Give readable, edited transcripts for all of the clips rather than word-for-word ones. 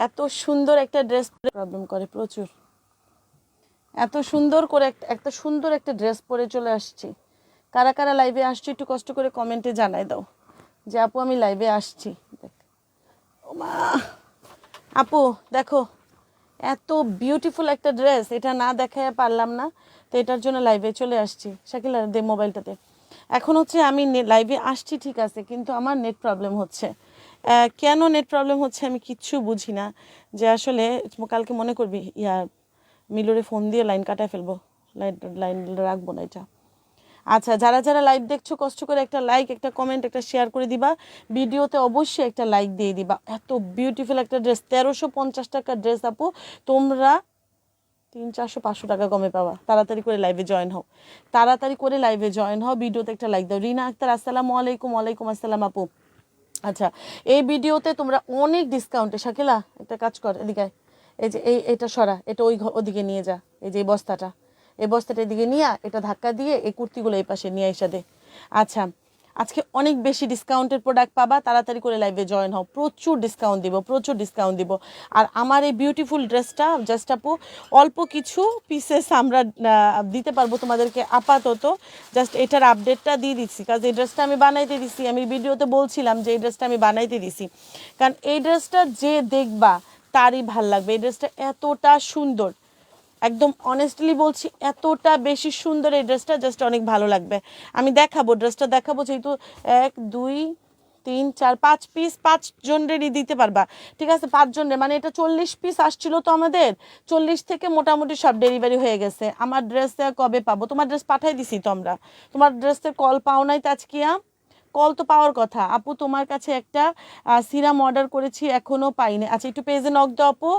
এত সুন্দর একটা ড্রেস প্রবলেম করে প্রচুর। এত সুন্দর করে একটা সুন্দর একটা ড্রেস পরে চলে আসছি। কারা কারা লাইভে আসছি একটু কষ্ট করে কমেন্টে জানাই দাও যে আপু আমি লাইভে আসছি। ওমা আপু দেখো এত বিউটিফুল একটা ড্রেস, এটা না দেখায় পারলাম না, তো এটার জন্য লাইভে চলে আসছি। শাকিলা দে মোবাইলটাতে। এখন হচ্ছে আমি লাইভে আসছি ঠিক আছে, কিন্তু আমার নেট প্রবলেম হচ্ছে। কেন নেট প্রবলেম হচ্ছে আমি কিচ্ছু বুঝি না। যে আসলে কালকে মনে করবি মিলুরে ফোন দিয়ে লাইন কাটায় ফেলবো, লাইন রাখবো না এটা। আচ্ছা, যারা যারা লাইভ দেখছো কষ্ট করে একটা লাইক, একটা কমেন্ট, একটা শেয়ার করে দিবা। ভিডিওতে অবশ্যই একটা লাইক দিয়ে দিবা। এত বিউটিফুল একটা ড্রেস, 1350 টাকার ড্রেস আপু, তোমরা 300-400 টাকা কমে পাওয়া। তাড়াতাড়ি করে লাইভে জয়েন হও, তাড়াতাড়ি করে লাইভে জয়েন হও, ভিডিওতে একটা লাইক দাও। রিনা আক্তার আসসালামু আলাইকুম। ওয়ালাইকুম আসসালাম আপু। আচ্ছা, এই ভিডিওতে তোমরা অনেক ডিসকাউন্টে, শাকিলা একটা কাজ কর এদিকে, এই যে এটা সরা, এটা ওদিকে নিয়ে যা, এই যে এই বস্তাটা এদিকে নিয়ে এটা ধাক্কা দিয়ে এই কুর্তিগুলো এই পাশে নিয়ে এসে দে। আচ্ছা, আজকে অনেক বেশি ডিসকাউন্টের প্রোডাক্ট পাবা, তাড়াতাড়ি করে লাইভে জয়েন হও। প্রচুর ডিসকাউন্ট দিব, প্রচুর ডিসকাউন্ট দিব। আর আমার এই বিউটিফুল ড্রেসটা জাস্ট আপু অল্প কিছু পিসেস আমরা দিতে পারবো তোমাদেরকে আপাতত। জাস্ট এটার আপডেটটা দিয়ে দিচ্ছি, কারণ এই ড্রেসটা আমি বানাইতে দিছি। আমি ভিডিওতে বলছিলাম যে এই ড্রেসটা আমি বানাইতে দিছি, কারণ এই ড্রেসটা যে দেখবা তারই ভাল লাগবে। এই ড্রেসটা এতটা সুন্দর, একদম অনেস্টলি বলছি, এতটা বেশি সুন্দর এই ড্রেসটা, জাস্ট অনেক ভালো লাগবে। আমি দেখাবো ড্রেসটা, দেখাবো যেহেতু 1 2 3 4 5 পিস 5 জনেরই দিতে পারবা। ঠিক আছে, 5 জনের মানে এটা 40 পিস আসছিল তো আমাদের, 40 থেকে মোটামুটি সব ডেলিভারি হয়ে গেছে। আমার ড্রেস কবে পাবো? তোমার ড্রেস পাঠাই দিছি তো আমরা, তোমার ড্রেসের কল পাও নাই তাজকিয়া? কল তো পাওয়ার কথা আপু। তোমার কাছে একটা সিরাম অর্ডার করেছি, এখনও পাইনি। আচ্ছা, একটু পেজে নক দাও আপু,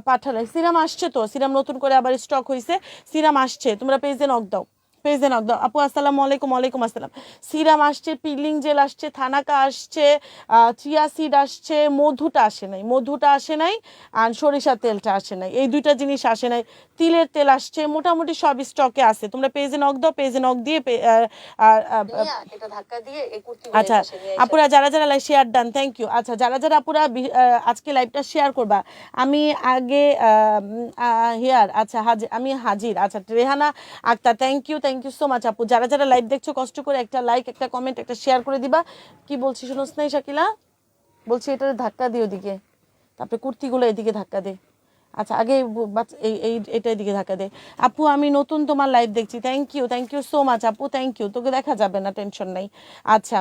পাঠালে। সিরাম আসছে তো, সিরাম নতুন করে আবার স্টক হয়েছে, সিরাম আসছে, তোমরা পেজে নক দাও, পেজে নক দাও আপু। আসসালামু আলাইকুম। ওয়ালাইকুম আসসালাম। সিরাম আসছে, পিলিং জেল আসছে, থানাকা আসছে, চিয়া সিড আসছে, মধুটা আসে নাই, মধুটা আসে নাই, আর সরিষার তেলটা আসে নাই, এই দুইটা জিনিস আসে নাই। তিলের তেল আসছে, মোটামুটি সব স্টকে আছে। তোমরা পেজে নক দাও, পেজে নক দিয়ে আচ্ছা আপুরা যারা যারা শেয়ার ডান, থ্যাংক ইউ। আচ্ছা, যারা যারা আপুরা আজকে লাইভটা শেয়ার করবা, আমি আগে হিয়ার আচ্ছা আমি হাজির। আচ্ছা, Rehana Akhtar, thank you so much আপু। যারা যারা লাইভ দেখছো কষ্ট করে একটা লাইক, একটা কমেন্ট, একটা শেয়ার করে দিবা। কি বলছি শুনোস নাই শাকিলা? বলছি এটা ধাক্কা দিয়ে ওদিকে, তারপরে কুর্তিগুলো এদিকে ধাক্কা দে। আচ্ছা, আগে এটার দিকে ধাক্কা দে। আপু আমি নতুন তোমার লাইভ দেখছি, থ্যাংক ইউ সো মাচ আপু, থ্যাংক ইউ। তোকে দেখা যাবে না, টেনশন নাই। আচ্ছা,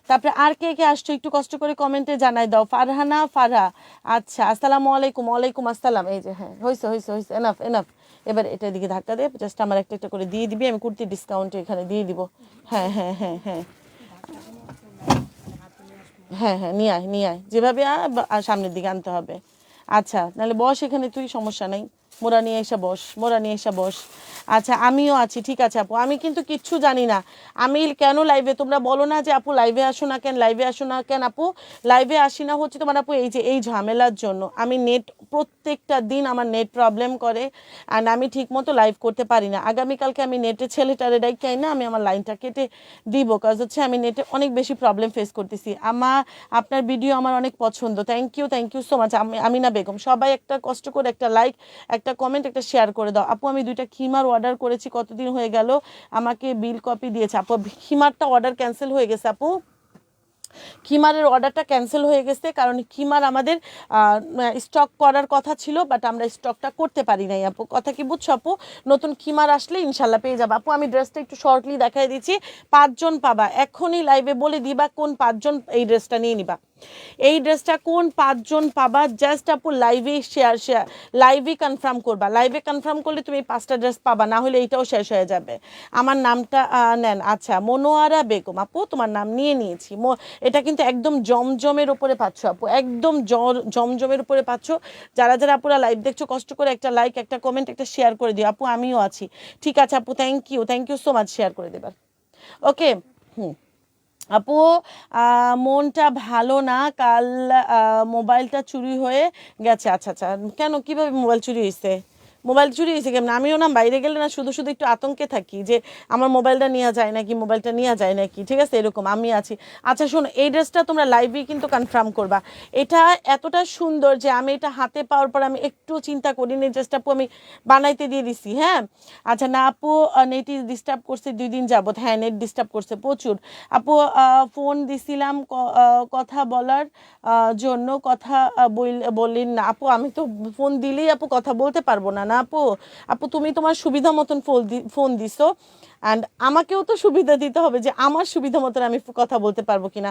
তারপরে আর কে কে আসছো একটু কষ্ট করে কমেন্টে জানাই দাও। ফারহানা ফারহা, আচ্ছা আসসালামু আলাইকুম। ওয়ালাইকুম আসসালাম। এই যে হ্যাঁ, হয়েছে এনাফ এনাফ। এবার এটার দিকে ধাক্কা দে, জাস্ট আমার একটা একটা করে দিয়ে দিবি, আমি কুর্তির ডিসকাউন্ট এখানে দিয়ে দিব। হ্যাঁ হ্যাঁ হ্যাঁ হ্যাঁ হ্যাঁ হ্যাঁ, নিয়ে আয় যেভাবে সামনের দিকে আনতে হবে। আচ্ছা, নাহলে বস এখানে, তুই, সমস্যা নাই, মোরা নিয়ে এসে বস, মোরা নিয়ে এসে বস। আচ্ছা, আমিও আছি, ঠিক আছে আপু। আমি কিন্তু কিচ্ছু জানি না, আমি কেন লাইভে, তোমরা বলো না যে আপু লাইভে আসো না কেন, লাইভে আসো না কেন। আপু লাইভে আসি না হচ্ছে তোমার আপু এই যে এই ঝামেলার জন্য। আমি নেট প্রত্যেকটা দিন আমার নেট প্রবলেম করে, অ্যান্ড আমি ঠিক মতো লাইভ করতে পারি না। আগামীকালকে আমি নেটে ছেলেটারে ডাইকাই না, আমি আমার লাইনটা কেটে দিব, কাজ হচ্ছে আমি নেটে অনেক বেশি প্রবলেম ফেস করতেছি। আপনার ভিডিও আমার অনেক পছন্দ, thank you so much. Amina Begum, সবাই একটা কষ্ট করে একটা লাইক, একটা কমেন্ট, একটা শেয়ার করে দাও। আপু আমি 2টা খিমার অর্ডার করেছি, কতদিন হয়ে গেল, আমাকে বিল কপি দিয়েছে। আপু খিমারটা অর্ডার ক্যান্সেল হয়ে গেছে আপু, খিমারের অর্ডারটা ক্যান্সেল হয়ে গেছে, কারণ খিমার আমাদের স্টক করার কথা ছিল, বাট আমরা স্টকটা করতে পারি নাই আপু। কথা কি বুঝছো আপু? নতুন খিমার আসলে ইনশাল্লাহ পেয়ে যাবো আপু। আমি ড্রেসটা একটু শর্টলি দেখাই দিচ্ছি। 5 জন পাবা, এখনই লাইভে বলে দিবা কোন 5 জন এই ড্রেসটা নিয়ে নিবা। এই ড্রেসটা কোন 5 জন পাবা, জাস্ট আপু লাইভে লাইভে কনফার্ম করবা। লাইভে কনফার্ম করলে তুমি 5টা ড্রেস পাবা, না হলে এইটাও শেষ হয়ে যাবে। আমার নামটা নেন। আচ্ছা, মনোয়ারা বেগম আপু, তোমার নাম নিয়ে নিয়েছি। এটা কিন্তু একদম জমজমের উপরে পাচ্ছ আপু, একদম জমজমের উপরে পাচ্ছ। যারা যারা আপুরা লাইভ দেখছো কষ্ট করে একটা লাইক, একটা কমেন্ট, একটা শেয়ার করে দিও আপু। আমিও আছি, ঠিক আছে আপু, thank you so much share করে দেবার। ওকে, আপু মনটা ভালো না, কাল মোবাইলটা চুরি হয়ে গেছে। আচ্ছা আচ্ছা, কেন, কিভাবে মোবাইল চুরি হয়েছে? মোবাইল চুরি হয়েছে কেমন? আমিও না বাইরে গেলে না শুধু শুধু একটু আতঙ্কে থাকি যে আমার মোবাইলটা নেওয়া যায় নাকি, মোবাইলটা নেওয়া যায় নাকি, ঠিক আছে, এরকম আমি আছি। আচ্ছা শোনো, এই ড্রেসটা তোমরা লাইভেই কিন্তু কনফার্ম করবা। এটা এতটা সুন্দর যে আমি এটা হাতে পাওয়ার পর আমি একটু চিন্তা করিনি, ড্রেসটা আপু আমি বানাইতে দিয়ে দিছি। হ্যাঁ আচ্ছা, না আপু নেটই ডিস্টার্ব করছে 2 দিন যাবত। হ্যাঁ নেট ডিস্টার্ব করছে প্রচুর আপু। ফোন দিছিলাম কথা বলার জন্য, কথা বললেন না আপু। আমি তো ফোন দিলেই আপু কথা বলতে পারবো না। না আপু, আপু তুমি তোমার সুবিধা মতন ফোন দিছো, অ্যান্ড আমাকেও তো সুবিধা দিতে হবে যে আমার সুবিধা মতন আমি কথা বলতে পারবো কিনা।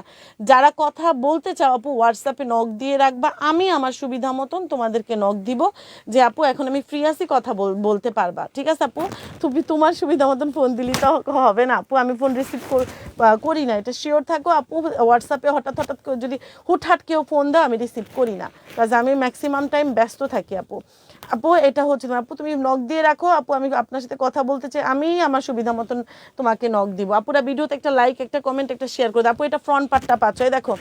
যারা কথা বলতে চাও আপু হোয়াটসঅ্যাপে নক দিয়ে রাখবা, আমি আমার সুবিধা মতন তোমাদেরকে নক দিব যে আপু এখন আমি ফ্রি আছি, কথা বলতে পারবা। ঠিক আছে আপু, তুমি তোমার সুবিধা মতন ফোন দিলি তো হবে না আপু। আমি ফোন রিসিভ করি না, এটা শিওর থাকো আপু। হোয়াটসঅ্যাপে হঠাৎ হঠাৎ করে যদি হুটহাট কেউ ফোন দাও আমি রিসিভ করি না, কাজ আমি ম্যাক্সিমাম টাইম ব্যস্ত থাকি আপু। আপু এটা হচ্ছে না আপু, তুমি নক দিয়ে রাখো আপু, আমি আপনার সাথে কথা বলতে চাই, আমি আমার সুবিধা মতন তোমাকে নক দিব। আপুরা ভিডিওতে একটা লাইক, একটা কমেন্ট, একটা শেয়ার করে দাও। আপু এটা ফ্রন্ট পার্টটা পাচ্ছ, এই দেখো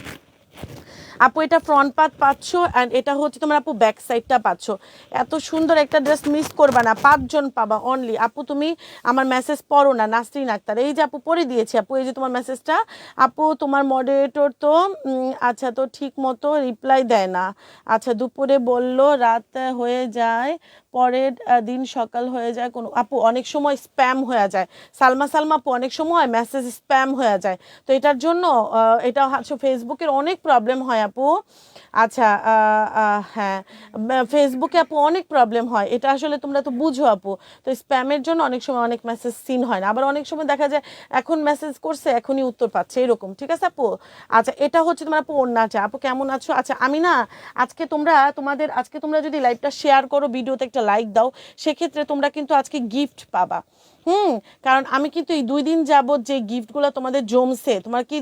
আপু এটা ফ্রন্ট পার্ট পাচ্ছ, অ্যান্ড এটা হচ্ছে তোমার আপু ব্যাক সাইডটা পাচ্ছ। এত সুন্দর একটা ড্রেস মিস করবা না, 5 জন পাবা অনলি। আপু তুমি আমার মেসেজ পড়ো না, নাসরিন আক্তার, এই যে আপু পড়ে দিয়েছি আপু, এই যে তোমার মেসেজটা। আপু তোমার মডারেটর তো আচ্ছা তো ঠিক মতো রিপ্লাই দেয় না। আচ্ছা দুপুরে বললো রাত হয়ে যায়, পরের দিন সকাল হয়ে যায়। কোনো আপু অনেক সময় স্প্যাম হয়ে যায়, সালমা আপু অনেক সময় মেসেজ স্প্যাম হয়ে যায়। তো এটার জন্য এটা হচ্ছে ফেসবুকের অনেক প্রবলেম হয় আপু। আচ্ছা হ্যাঁ ফেসবুকে আপু অনেক প্রবলেম হয়, এটা আসলে তোমরা তো বুঝো আপু। তো স্প্যামের জন্য অনেক সময় অনেক মেসেজ সিন হয় না, আবার অনেক সময় দেখা যায় এখন মেসেজ করছে এখনই উত্তর পাচ্ছে, এরকম। ঠিক আছে আপু। আচ্ছা এটা হচ্ছে তোমার আপু ওড়নাটা। আপু কেমন আছো? আচ্ছা আমি না আজকে তোমরা যদি লাইভটা শেয়ার করো, ভিডিওতে একটা লাইক দাও, সেক্ষেত্রে তোমরা কিন্তু আজকে গিফট পাবা। কারণ আমি কিন্তু এই 2 দিন যাবত যে গিফটগুলো তোমাদের জমছে, তোমার কি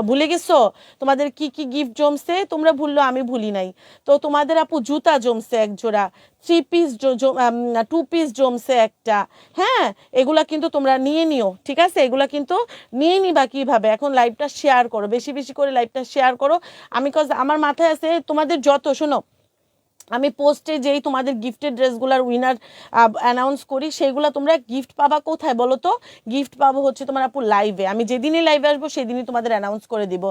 ভুলে গেছো তোমাদের কি কি গিফট জমছে? তোমরা ভুললো, আমি ভুলি নাই। তো তোমাদের আপু জুতা জমছে 1 জোড়া, 3 পিস 2 পিস জমছে একটা। হ্যাঁ এগুলা কিন্তু তোমরা নিয়ে নিও, ঠিক আছে? এগুলা কিন্তু নিয়ে নিবা কিভাবে, এখন লাইভটা শেয়ার করো, বেশি বেশি করে লাইভটা শেয়ার করো। আমি আমার মাথায় আছে তোমাদের যত, শোনো আমি পোস্টে যেই তোমাদের গিফটেড ড্রেসগুলোর উইনার অ্যানাউন্স করি, সেইগুলো তোমরা গিফট পাবা কোথায় বলো তো? গিফট পাবো হচ্ছে তোমার আপু লাইভে। আমি যেদিনই লাইভে আসবো সেদিনই তোমাদের অ্যানাউন্স করে দিব।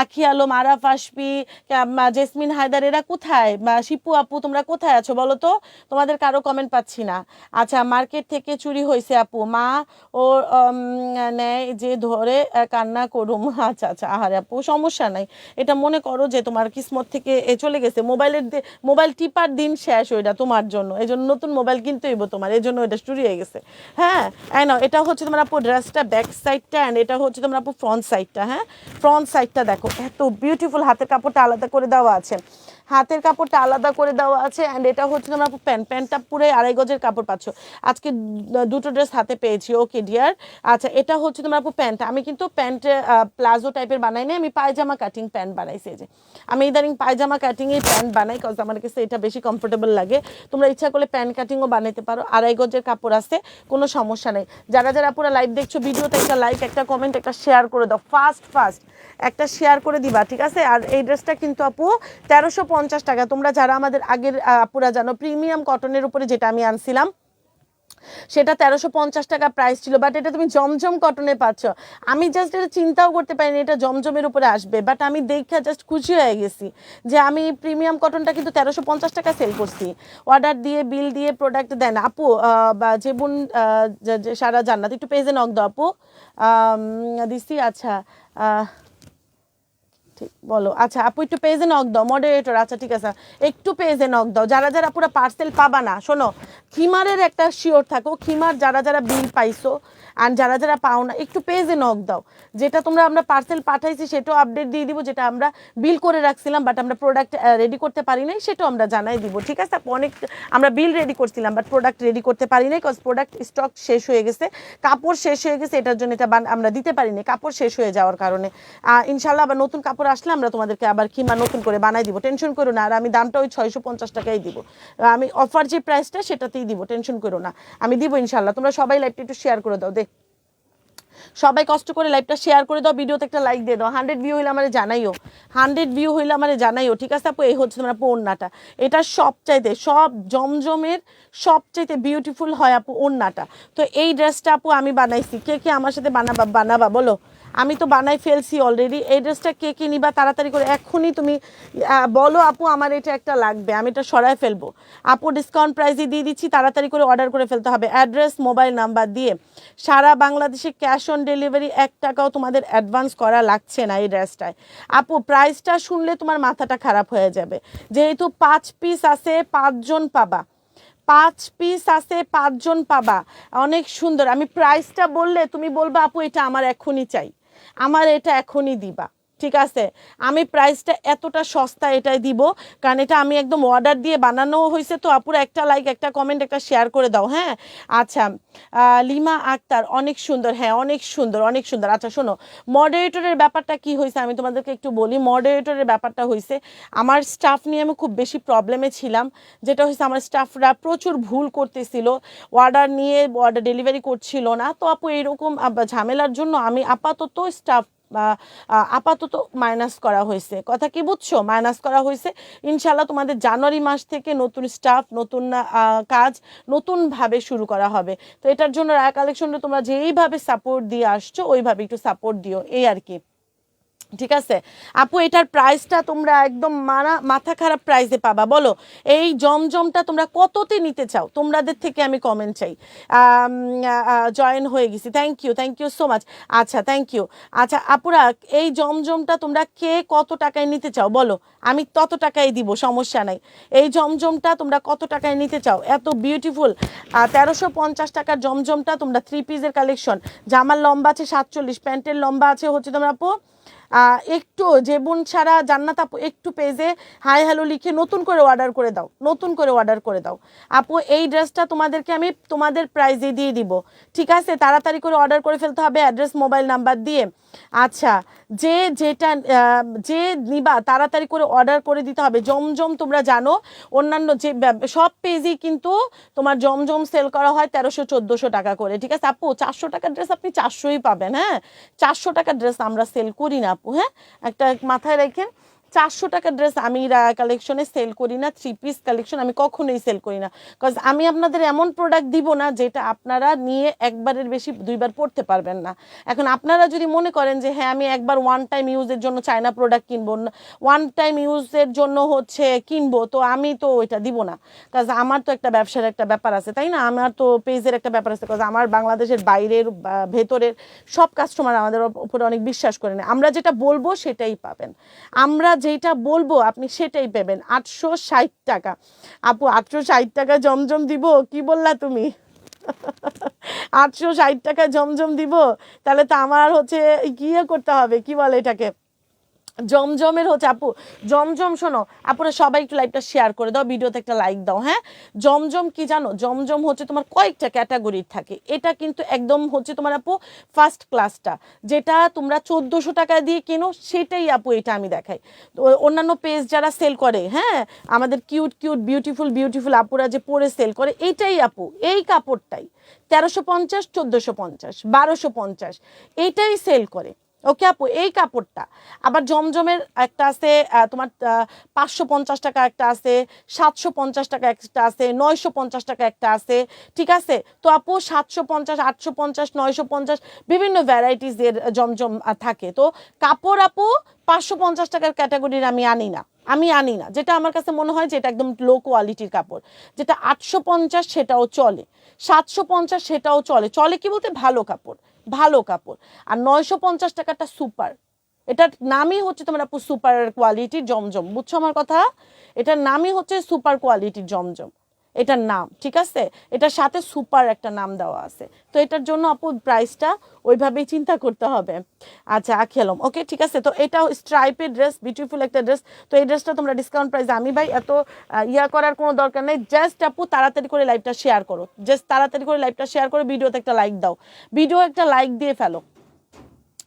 আখি আলম, আরাফ আসপি, জেসমিন হায়দার, এরা কোথায়? শিপু আপু তোমরা কোথায় আছো বলো তো? তোমাদের কারো কমেন্ট পাচ্ছি না। আচ্ছা মার্কেট থেকে চুরি হয়েছে আপু, মা ও নেয় যে ধরে কান্না করুম। আচ্ছা আচ্ছা আহারে আপু সমস্যা নাই, এটা মনে করো যে তোমার কিসমত থেকে চলে গেছে, মোবাইল টিপার দিন শেষ ওইটা তোমার জন্য, এই জন্য নতুন মোবাইল কিনতে হইব তোমার, এই জন্য এটা চুরি হয়ে গেছে। হ্যাঁ না এটা হচ্ছে তোমার আপু ড্রেসটা ব্যাক সাইডটা, অ্যান্ড এটা হচ্ছে তোমার আপু ফ্রন্ট সাইডটা। হ্যাঁ ফ্রন্ট সাইডটা দেখো এত বিউটিফুল, হাতের কাপড়টা আলাদা করে দেওয়া আছে, হাতের কাপড়টা আলাদা করে দেওয়া আছে, অ্যান্ড এটা হচ্ছে তোমরা আপু প্যান্টটা পুরো 2.5 গজের কাপড় পাচ্ছ। আজকে 2টো ড্রেস হাতে পেয়েছি, ওকে ডিয়ার। আচ্ছা এটা হচ্ছে তোমার আপু প্যান্ট, আমি কিন্তু প্যান্ট প্লাজো টাইপের বানাই না, আমি পায়জামা কাটিং প্যান্ট বানাইছি। যে আমি ইদানিং পায়জামা কাটিংয়ের প্যান্ট বানাই, কজ আমার কাছে এটা বেশি কমফোর্টেবল লাগে। তোমরা ইচ্ছা করলে প্যান্ট কাটিংও বানাইতে পারো, 2.5 গজের কাপড় আছে, কোনো সমস্যা নেই। যারা পুরো লাইভ দেখছো, ভিডিওতে একটা লাইক, একটা কমেন্ট, একটা শেয়ার করে দাও, ফাস্ট একটা শেয়ার করে দিবা, ঠিক আছে? আর এই ড্রেসটা কিন্তু আপু 1350 টাকা। তোমরা যারা আমাদের আগের আপুরা জানো, প্রিমিয়াম কটনের উপরে যেটা আমি আনছিলাম সেটা 1350 টাকা প্রাইস ছিল, বাট এটা তুমি জমজম কটনে পাচ্ছ। আমি জাস্ট এটা চিন্তাও করতে পারিনি এটা জমজমের উপরে আসবে, বাট আমি দেখা জাস্ট খুশি হয়ে গেছি যে আমি প্রিমিয়াম কটনটা কিন্তু 1350 টাকা সেল করছি। অর্ডার দিয়ে বিল দিয়ে প্রোডাক্ট দেন আপু, বা যে বোন সারা জান্নাত, একটু পেজে নক দাও আপু। দিছি আচ্ছা ঠিক বলো। আচ্ছা আপু একটু পেজে নক দাও, মডারেটর। আচ্ছা ঠিক আছে একটু পেজে নক দাও। যারা পুরো পার্সেল পাবা না, শোনো খিমারের একটা শিওর থাকো, খিমার যারা বিল পাইছো আর যারা পাও না, একটু পেজে নক দাও। যেটা আমরা পার্সেল পাঠাইছি সেটাও আপডেট দিয়ে দিব, যেটা আমরা বিল করে রাখছিলাম বাট আমরা প্রোডাক্ট রেডি করতে পারি নাই সেটাও আমরা জানাই দিব, ঠিক আছে? অনেক আমরা বিল রেডি করছিলাম বাট প্রোডাক্ট রেডি করতে পারি নাই, কজ প্রোডাক্ট স্টক শেষ হয়ে গেছে, কাপড় শেষ হয়ে গেছে, এটার জন্য এটা আমরা দিতে পারিনি কাপড় শেষ হয়ে যাওয়ার কারণে। ইনশাল্লাহ আবার নতুন কাপড় আসলে আমরা তোমাদেরকে আবার খিমা নতুন করে বানাই দিব, টেনশন করো না। আর আমি দামটা ওই 650 টাকাই দিব, আমি অফার যে প্রাইসটা সেটাতেই দিব, টেনশন করো না, আমি দিব ইনশাল্লাহ। তোমরা সবাই লাইভটা একটু শেয়ার করে দাও। সবাই কষ্ট করে লাইভটা শেয়ার করে দাও, ভিডিওতে একটা লাইক দিয়ে দাও। 100 ভিউ হইলে আমার জানাইও, 100 ভিউ হইলে আমার জানাইও, ঠিক আছে আপু? এই হচ্ছে তোমার আপু ওড়নাটা, এটা সবচাইতে সব জমজমের সবচাইতে বিউটিফুল হয় আপু ওড়নাটা। তো এই ড্রেসটা আপু আমি বানাইছি, কে কে আমার সাথে বানাবা বলো? আমি তো বানাই ফেলছি অলরেডি। এই ড্রেসটা কে কে নিবা তাড়াতাড়ি করে এক্ষুনি তুমি বলো আপু আমার এটা একটা লাগবে, আমি এটা সরাই ফেলবো। আপু ডিসকাউন্ট প্রাইসে দিয়ে দিচ্ছি, তাড়াতাড়ি করে অর্ডার করে ফেলতে হবে অ্যাড্রেস মোবাইল নাম্বার দিয়ে। সারা বাংলাদেশে ক্যাশ অন ডেলিভারি, 1 টাকাও তোমাদের অ্যাডভান্স করা লাগছে না এই ড্রেসটায়। আপু প্রাইসটা শুনলে তোমার মাথাটা খারাপ হয়ে যাবে, যেহেতু 5 পিস আছে 5 জন পাবা, 5 পিস আছে 5 জন পাবা। অনেক সুন্দর। আমি প্রাইসটা বললে তুমি বলবা আপু এটা আমার এখনই চাই, আমার এটা এখনই দিবা, ঠিক আছে? আমি প্রাইসটা এতটা সস্তা এটাই দিব, কারণ এটা আমি একদম অর্ডার দিয়ে বানানো হয়েছে। তো আপুরা একটা লাইক, একটা কমেন্ট, একটা শেয়ার করে দাও, হ্যাঁ? আচ্ছা লিমা আক্তার, অনেক সুন্দর, হ্যাঁ অনেক সুন্দর, অনেক সুন্দর। আচ্ছা শোনো, মডারেটরের ব্যাপারটা কি হয়েছে আমি তোমাদেরকে একটু বলি। মডারেটরের ব্যাপারটা হয়েছে, আমার স্টাফ নিয়ে আমি খুব বেশি প্রবলেমে ছিলাম। যেটা হয়েছে আমার স্টাফরা প্রচুর ভুল করতেছিল, অর্ডার নিয়ে অর্ডার ডেলিভারি করছিল না। তো আপু এরকম ঝামেলার জন্য আমি আপাতত স্টাফ আপাতত মাইনাস করা হয়েছে। কথা কি বুঝছো? মাইনাস করা হয়েছে। ইনশাল্লাহ তোমাদের জানুয়ারি মাস থেকে নতুন স্টাফ, নতুন কাজ নতুনভাবে শুরু করা হবে। তো এটার জন্য রায়া কালেকশনে তোমরা যেইভাবে সাপোর্ট দিয়ে আসছো ওইভাবে একটু সাপোর্ট দিও, এই আর কি, ঠিক আছে? আপু এটার প্রাইসটা তোমরা একদম মাথা খারাপ প্রাইসে পাবা। বলো এই জমজমটা তোমরা কততে নিতে চাও? তোমাদের থেকে আমি কমেন্ট চাই। জয়েন হয়ে গেছি, থ্যাংক ইউ সো মাচ। আচ্ছা থ্যাংক ইউ। আচ্ছা আপুরা এই জমজমটা তোমরা কে কত টাকায় নিতে চাও বলো, আমি তত টাকায় দিব, সমস্যা নাই। এই জমজমটা তোমরা কত টাকায় নিতে চাও? এত বিউটিফুল 1350 টাকার জমজমটা তোমরা 3 পিসের কালেকশন। জামার লম্বা আছে 47, প্যান্টের লম্বা আছে হচ্ছে তোমরা আপু একটু জেবুন ছাড়া জান্নাত আপু একটু পেজে হাই হ্যালো লিখে নতুন করে অর্ডার করে দাও, নতুন করে অর্ডার করে দাও আপু। এই ড্রেসটা তোমাদেরকে আমি তোমাদের প্রাইজে দিয়ে দিব, ঠিক আছে? তাড়াতাড়ি করে অর্ডার করে ফেলতে হবে অ্যাড্রেস মোবাইল নাম্বার দিয়ে। আচ্ছা যে নিবা তাড়াতাড়ি করে অর্ডার করে দিতে হবে। জমজম তোমরা জানো অন্যান্য যে সব পেজেই কিন্তু তোমার জমজম সেল করা হয় 1300-1400 টাকা করে, ঠিক আছে আপু? 400 টাকার ড্রেস আপনি 400ই পাবেন, হ্যাঁ? 400 টাকার ড্রেস আমরা সেল করি না আপু, হ্যাঁ? একটা মাথায় রাখেন, 400 টাকার ড্রেস আমি কালেকশনে সেল করি না। 3 পিস কালেকশন আমি কখনোই সেল করি না, কজ আমি আপনাদের এমন প্রোডাক্ট দিব না যেটা আপনারা নিয়ে একবারের বেশি 2বার পড়তে পারবেন না। এখন আপনারা যদি মনে করেন যে হ্যাঁ আমি একবার ওয়ান টাইম ইউজের জন্য চায়না প্রোডাক্ট কিনবো, ওয়ান টাইম ইউজের জন্য হচ্ছে কিনবো, তো আমি তো ওইটা দিব না, কাজ আমার তো একটা ব্যবসার একটা ব্যাপার আছে, তাই না? আমার তো পেজের একটা ব্যাপার আছে, কাজ আমার বাংলাদেশের বাইরের ভেতরের সব কাস্টমার আমাদের উপরে অনেক বিশ্বাস করে না। আমরা যেটা বলবো সেটাই পাবেন, আমরা যেটা বলবো আপনি সেটাই পাবেন। 860 টাকা আপু, 860 টাকা জমজম দিব? কি বললা তুমি? 860 টাকা জমজম দিব? তাহলে তো আমার হচ্ছে গিয়ে করতে হবে, কি বলে এটাকে, জমজমের হচ্ছে আপু। জমজম শোনো আপুরা সবাই একটু লাইভটা শেয়ার করে দাও, ভিডিওতে একটা লাইক দাও, হ্যাঁ? জমজম কি জানো? জমজম হচ্ছে তোমার কয়েকটা ক্যাটাগরির থাকে, এটা কিন্তু একদম হচ্ছে তোমার আপু ফার্স্ট ক্লাসটা, যেটা তোমরা 1400 টাকা দিয়ে কেনো সেটাই আপু এটা আমি দেখাই। তো অন্যান্য পেজ যারা সেল করে, হ্যাঁ আমাদের কিউট কিউট বিউটিফুল আপুরা যে পরে সেল করে, এইটাই আপু, এই কাপড়টাই 1350, 1450, 1250 এইটাই সেল করে, ওকে আপু? এই কাপড়টা। আবার জমজমের একটা আছে তোমার 550 টাকা একটা আছে, 750 টাকা একটা আছে, 950 টাকা একটা আছে, ঠিক আছে? তো আপু 750, 850, 950 বিভিন্ন ভ্যারাইটিসের জমজম থাকে। তো কাপড় আপু 550 টাকার ক্যাটাগরির আমি আনি না, যেটা আমার কাছে মনে হয় যে এটা একদম লো কোয়ালিটির কাপড়। যেটা 850 সেটাও চলে, 750 সেটাও চলে কি বলতে ভালো কাপড়, ভালো কাপড়। আর 950 টাকাটা সুপার, এটার নামই হচ্ছে তোমার আপু সুপার কোয়ালিটির জমজম, বুঝছো আমার কথা? এটার নামই হচ্ছে সুপার কোয়ালিটির জমজম, এটার নাম, ঠিক আছে? এটার সাথে সুপার একটা নাম দেওয়া আছে। তো এটার জন্য আপু প্রাইসটা ওইভাবেই চিন্তা করতে হবে। আচ্ছা খেলাম, ওকে ঠিক আছে। তো এটাও স্ট্রাইপের ড্রেস, বিউটিফুল একটা ড্রেস। তো এই ড্রেসটা তোমরা ডিসকাউন্ট প্রাইসে, আমি ভাই এত ইয়া করার কোনো দরকার নেই। জাস্ট আপু তাড়াতাড়ি করে লাইভটা শেয়ার করো, জাস্ট তাড়াতাড়ি করে লাইভটা শেয়ার করে ভিডিওতে একটা লাইক দাও, ভিডিও একটা লাইক দিয়ে ফেলো।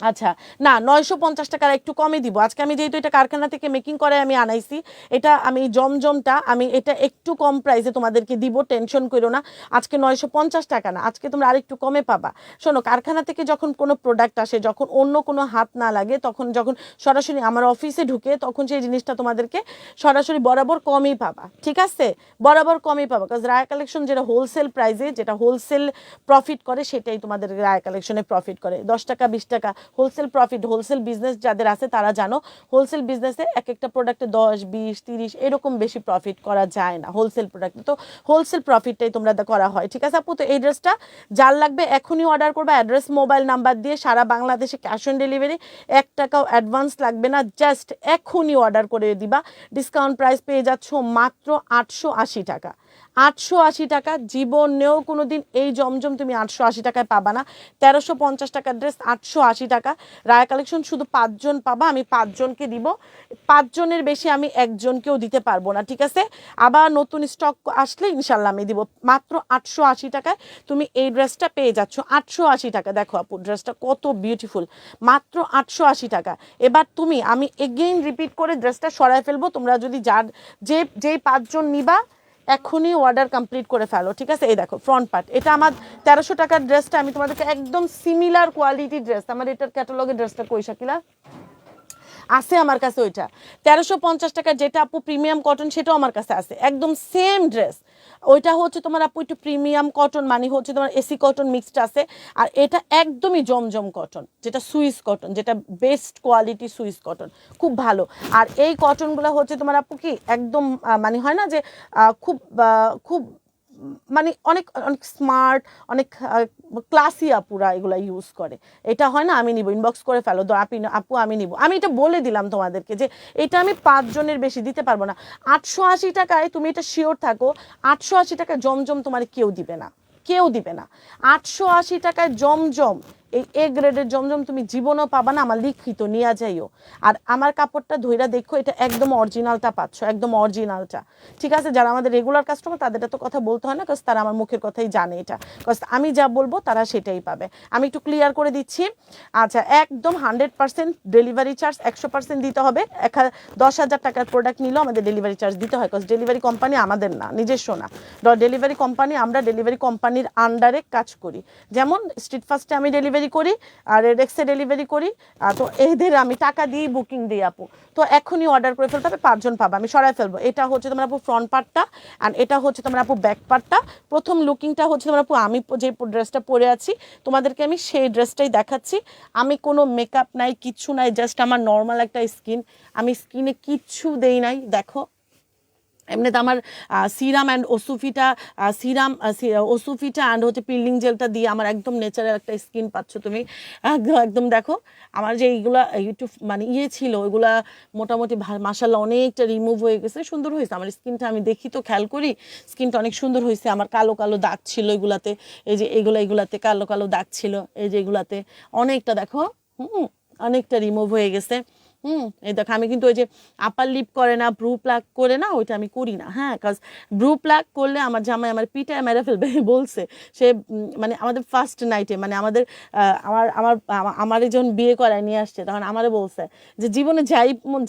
আচ্ছা, না 950 টাকার একটু কমে দিব আজকে। আমি যেহেতু এটা কারখানা থেকে মেকিং করে আমি আনাইছি, এটা আমি জমজমটা আমি এটা একটু কম প্রাইসে তোমাদেরকে দিব, টেনশন করো না। আজকে 950 টাকা না, আজকে তোমরা আরেকটু কমে পাবা। শোনো, কারখানা থেকে যখন কোনো প্রোডাক্ট আসে, যখন অন্য কোনো হাত না লাগে, তখন যখন সরাসরি আমার অফিসে ঢুকে, তখন সেই জিনিসটা তোমাদেরকে সরাসরি বরাবর কমই পাবা, ঠিক আছে? বরাবর কমই পাবা, কারণ রায়া কালেকশন যেটা হোলসেল প্রাইসে, যেটা হোলসেল প্রফিট করে, সেটাই তোমাদের রায়া কালেকশনে প্রফিট করে। 10 টাকা 20 টাকা হোলসেল প্রফিট। হোলসেল বিজনেস যাদের আছে তারা জানো, হোলসেল বিজনেসে এক একটা প্রোডাক্টে 10 20 30 এরকম বেশি প্রফিট করা যায় না হোলসেল প্রোডাক্টে। তো হোলসেল প্রফিটটাই তোমরা করা হয়, ঠিক আছে আপু? তো এই ড্রেসটা যার লাগবে এখনই অর্ডার করবা, অ্যাড্রেস মোবাইল নাম্বার দিয়ে। সারা বাংলাদেশে ক্যাশ অন ডেলিভারি, 1 টাকাও অ্যাডভান্স লাগবে না, জাস্ট এখনই অর্ডার করে দিবা। ডিসকাউন্ট প্রাইস পেয়ে যাচ্ছ মাত্র 880 টাকা। 880 টাকা। জীবনেও কোনো দিন এই জমজম তুমি 880 টাকায় পাবা না। 1350 টাকার ড্রেস 880 টাকা। রায়া কালেকশন শুধু 5 জন পাবা, আমি 5 জনকে দিব। 5 জনের বেশি আমি একজনকেও দিতে পারবো না, ঠিক আছে? আবার নতুন স্টক আসলে ইনশাল্লাহ আমি দিব। মাত্র 880 টাকায় তুমি এই ড্রেসটা পেয়ে যাচ্ছ। 880 টাকা। দেখো আপু ড্রেসটা কত বিউটিফুল, মাত্র 880 টাকা। এবার তুমি, আমি এগেইন রিপিট করে ড্রেসটা সরায় ফেলবো। তোমরা যদি যেই 5 জন নিবা এখনই অর্ডার কমপ্লিট করে ফেলো, ঠিক আছে? এই দেখো ফ্রন্ট পার্ট, এটা আমার 1300 টাকার ড্রেসটা আমি তোমাদেরকে একদম সিমিলার কোয়ালিটি ড্রেস, আমার এটার ক্যাটালগের ড্রেসটা কই শাকিলা আছে আমার কাছে, ওইটা 1350 টাকার যেটা আপু প্রিমিয়াম কটন, সেটাও আমার কাছে আছে, একদম সেম ড্রেস। ওইটা হচ্ছে তোমার আপু একটু প্রিমিয়াম কটন, মানে হচ্ছে তোমার এসি কটন মিক্সড আছে। আর এটা একদমই জমজম কটন, যেটা সুইস কটন, যেটা বেস্ট কোয়ালিটি সুইস কটন, খুব ভালো। আর এই কটনগুলো হচ্ছে তোমার আপু কি একদম মানে হয় না যে খুব খুব মানে অনেক অনেক স্মার্ট, অনেক ক্লাসি আপুরা এগুলা ইউজ করে। এটা হয় না, আমি নিব, ইনবক্স করে ফেলো আপু আমি নিব। আমি এটা বলে দিলাম তোমাদেরকে যে এটা আমি 5 জনের বেশি দিতে পারবো না। 880 টাকায় তুমি এটা শিওর থাকো, 880 টাকায় জমজম তোমার কেউ দিবে না, কেউ দিবে না। 880 টাকায় জমজম, এই এ গ্রেডের জমজম তুমি জীবনও পাবা না, আমার লিখিত নিয়ে যাইও। আর আমার কাপড়টা ধইরা দেখো, এটা একদম অরিজিনালটা পাচ্ছ, একদম অরিজিনালটা, ঠিক আছে? যারা আমাদের রেগুলার কাস্টমার তাদেরটা তো কথা বলতে হয় না, কারণ তারা আমার মুখের কথাই জানে এটা, কারণ আমি যা বলবো তারা সেটাই পাবে। আমি একটু ক্লিয়ার করে দিচ্ছি। আচ্ছা, একদম 100% ডেলিভারি চার্জ 100% দিতে হবে। 10,000 টাকার প্রোডাক্ট নিলেও আমাদের ডেলিভারি চার্জ দিতে হয়, কারণ ডেলিভারি কোম্পানি আমাদের না, নিজস্ব না। ডেলিভারি কোম্পানি, আমরা ডেলিভারি কোম্পানির আন্ডারে কাজ করি। যেমন স্ট্রিট ফার্স্টে আমি ডেলিভারি করি, আর রেডেক্সে ডেলিভারি করি। তো এদের আমি টাকা দিয়ে বুকিং দিই আপু। তো এখনই অর্ডার করে ফেলতে হবে, 5 জন পাবা, আমি সরাই ফেলবো। এটা হচ্ছে তোমার আপু ফ্রন্ট পার্টটা, আর এটা হচ্ছে তোমার আপু ব্যাক পার্টটা। প্রথম লুকিংটা হচ্ছে তোমার আপু আমি যে ড্রেসটা পরে আছি তোমাদেরকে আমি সেই ড্রেসটাই দেখাচ্ছি। আমি কোনো মেকআপ নাই, কিচ্ছু নাই, জাস্ট আমার নর্মাল একটা স্কিন, আমি স্কিনে কিচ্ছু দেই নাই। দেখো এমনিতে আমার সিরাম অ্যান্ড ওসুফিটা, সিরাম ওসুফিটা অ্যান্ড হচ্ছে পিল্ডিং জেলটা দিয়ে আমার একদম ন্যাচারাল একটা স্কিন পাচ্ছ তুমি, একদম। দেখো আমার যে এইগুলা একটু মানে ছিল, ওইগুলা মোটামুটি মাশাআল্লাহ অনেকটা রিমুভ হয়ে গেছে, সুন্দর হয়েছে আমার স্কিনটা। আমি দেখি তো, খেয়াল করি, স্কিনটা অনেক সুন্দর হয়েছে। আমার কালো কালো দাগ ছিল এগুলাতে, এই যে এগুলাতে কালো কালো দাগ ছিল, এই যে এগুলাতে অনেকটা দেখো অনেকটা রিমুভ হয়ে গেছে। এই দেখো আমি কিন্তু ওই যে আপার লিপ করে না, ব্রু প্লাক করে না, ওইটা আমি করি না। হ্যাঁ, কাজ ব্রু প্লাক করলে আমার জামাই আমার পিঠায় মেরে ফেলবে বলছে সে। মানে আমাদের ফার্স্ট নাইটে, মানে আমাদের আমার আমার আমার যখন বিয়ে করায় নিয়ে আসছে, তখন আমারে বলছে যে জীবনে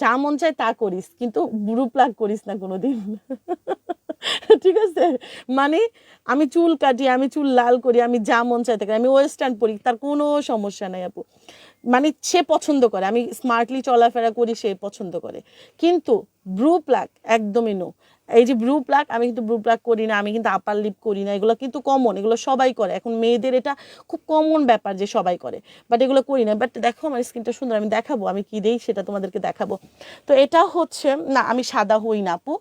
যা মন চায় তা করিস, কিন্তু ব্রু প্লাক করিস না কোনোদিন। ঠিক আছে? মানে আমি চুল কাটি, আমি চুল লাল করি, আমি যা মন চাইতে করি, আমি ওয়েস্টার্ন পরি, তার কোনো সমস্যা নাই আপু। মানে সে পছন্দ করে, আমি স্মার্টলি চলাফেরা করি, সে পছন্দ করে। কিন্তু ব্রু প্লাক একদমই নো। এই যে ব্রু প্লাক, আমি কিন্তু ব্রু প্লাক করি না, আমি কিন্তু আপার লিপ করি না, এগুলো কিন্তু কমন, এগুলো সবাই করে এখন, মেয়েদের এটা খুব কমন ব্যাপার যে সবাই করে, বাট এগুলো করি না। বাট দেখো আমার স্কিনটা সুন্দর, আমি দেখাবো আমি কি দেই সেটা তোমাদেরকে দেখাবো। তো এটা হচ্ছে না, আমি সাদা হই না আপু,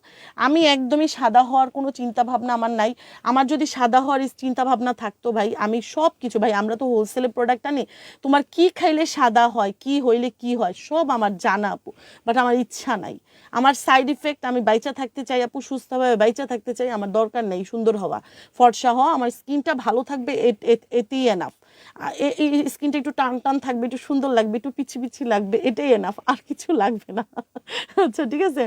আমি একদমই সাদা হওয়ার কোনো চিন্তা ভাবনা আমার নাই। আমার যদি সাদা হওয়ার চিন্তা ভাবনা থাকতো ভাই, আমি সব কিছু, ভাই আমরা তো হোলসেলের প্রোডাক্ট আনি, তোমার কি খাইলে সাদা হয়, কি হইলে কি হয় সব আমার জানা আপু, বাট আমার ইচ্ছা নাই। আমার সাইড ইফেক্ট, আমি বাইচা থাকতে চাই আপু, সুস্থভাবে বাইচা থাকতে চাই, আমার দরকার নেই সুন্দর হওয়া, ফর্সা হওয়া, আমার স্কিনটা ভালো থাকবে, এতেই এনাফ। এই স্কিনটা একটু টান টান থাকবে, একটু সুন্দর লাগবে, একটু পিছি পিছি লাগবে, এটাই এনাফ, আর কিছু লাগবে না। আচ্ছা ঠিক আছে,